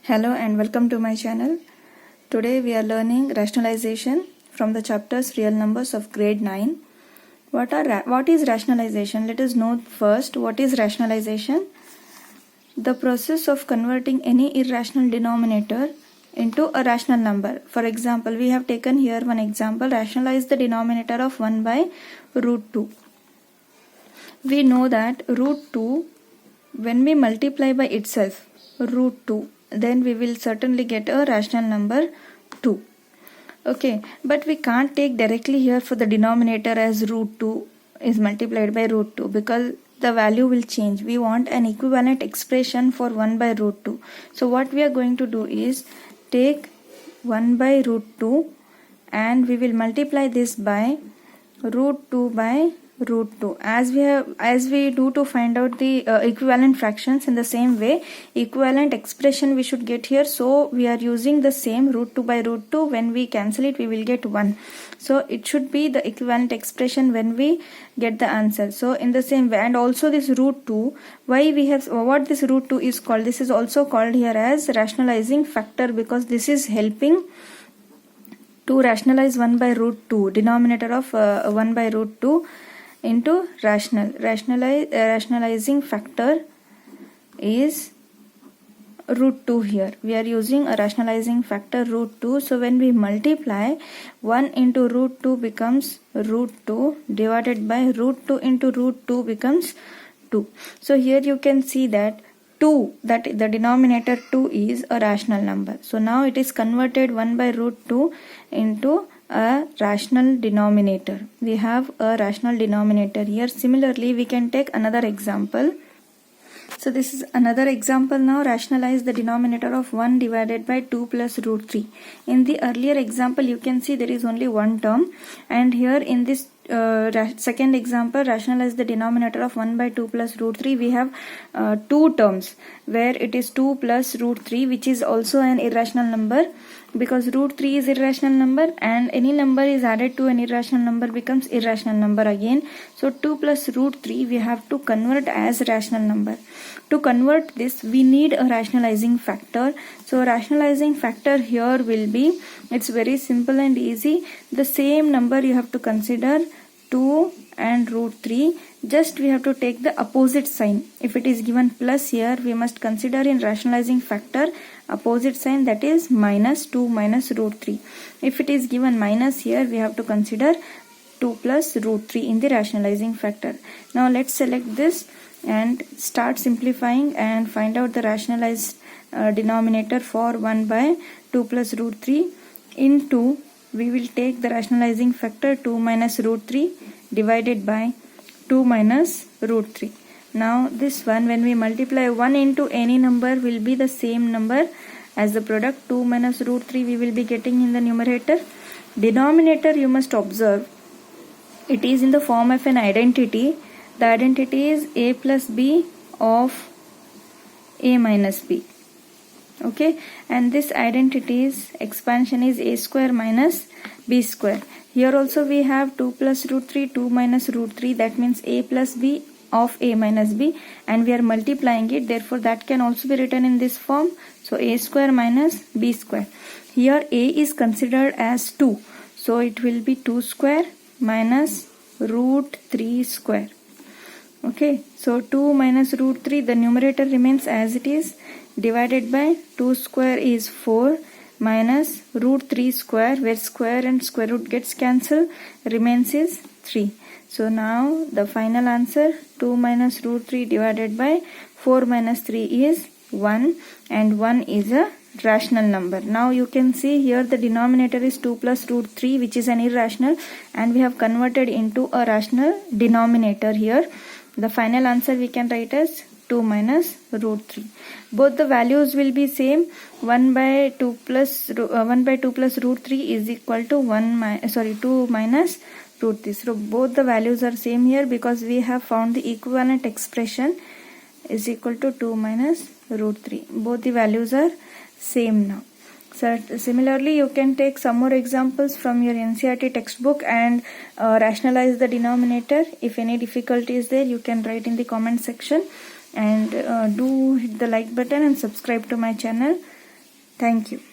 Hello and welcome to my channel. Today we are learning rationalization from the chapters Real Numbers of grade 9. What is rationalization? Let us know first what is rationalization. The process of converting any irrational denominator into a rational number. For example, we have taken here one example, rationalize the denominator of 1 by root 2. We know that root 2, when we multiply by itself, root 2, then we will certainly get a rational number 2. Okay, but we can't take directly here for the denominator as root 2 is multiplied by root 2 because the value will change. We want an equivalent expression for 1 by root 2. So what we are going to do is take 1 by root 2 and we will multiply this by root 2 by root 2 as we do to find out the equivalent fractions. In the same way, equivalent expression we should get here, so we are using the same root 2 by root 2. When we cancel it, we will get 1, so it should be the equivalent expression when we get the answer. So in the same way, and also this root 2, why we have what this root 2 is called, this is also called here as rationalizing factor because this is helping to rationalize 1 by root 2, denominator of 1 by root 2 into rationalizing factor is root 2 here. We are using a rationalizing factor root 2. So when we multiply, 1 into root 2 becomes root 2 divided by root 2 into root 2 becomes 2. So here you can see that 2, that the denominator 2 is a rational number. So now it is converted 1 by root 2 into a rational denominator. We have a rational denominator here. Similarly, we can take another example. So this is another example now. Rationalize the denominator of 1 divided by 2 plus root 3. In the earlier example, you can see there is only one term, and here in this second example, rationalize the denominator of 1 by 2 plus root 3. We have two terms where it is 2 plus root 3, which is also an irrational number because root 3 is irrational number, and any number is added to an irrational number becomes irrational number again. So 2 plus root 3 we have to convert as rational number. To convert this, we need a rationalizing factor. So rationalizing factor here will be, it's very simple and easy. The same number you have to consider 2 and root 3. Just we have to take the opposite sign. If it is given plus here, we must consider in rationalizing factor opposite sign, that is minus 2 minus root 3. If it is given minus here, we have to consider 2 plus root 3 in the rationalizing factor. Now let's select this and start simplifying and find out the rationalized denominator for 1 by 2 plus root 3 into, we will take the rationalizing factor 2 minus root 3 divided by 2 minus root 3. Now this one, when we multiply 1 into any number, will be the same number as the product. 2 minus root 3 we will be getting in the numerator. Denominator, you must observe, it is in the form of an identity. The identity is a plus b of a minus b. Okay, and this identity's expansion is a square minus b square. Here also we have 2 plus root 3, 2 minus root 3, that means a plus b of a minus b, and we are multiplying it, therefore that can also be written in this form. So a square minus b square. Here a is considered as 2, so it will be 2 square minus root 3 square. Okay, so 2 minus root 3, the numerator remains as it is, divided by 2 square is 4 minus root 3 square, where square and square root gets cancelled, remains is 3. So now the final answer, 2 minus root 3 divided by 4 minus 3 is 1, and 1 is a rational number. Now you can see here the denominator is 2 plus root 3, which is an irrational, and we have converted into a rational denominator here. The final answer we can write as 2 minus root 3. Both the values will be same. 1 by 2 plus root 3 is equal to 2 minus root 3. So both the values are same here because we have found the equivalent expression is equal to 2 minus root 3. Both the values are same now. So similarly, you can take some more examples from your NCERT textbook and rationalize the denominator. If any difficulty is there, you can write in the comment section, and do hit the like button and subscribe to my channel. Thank you.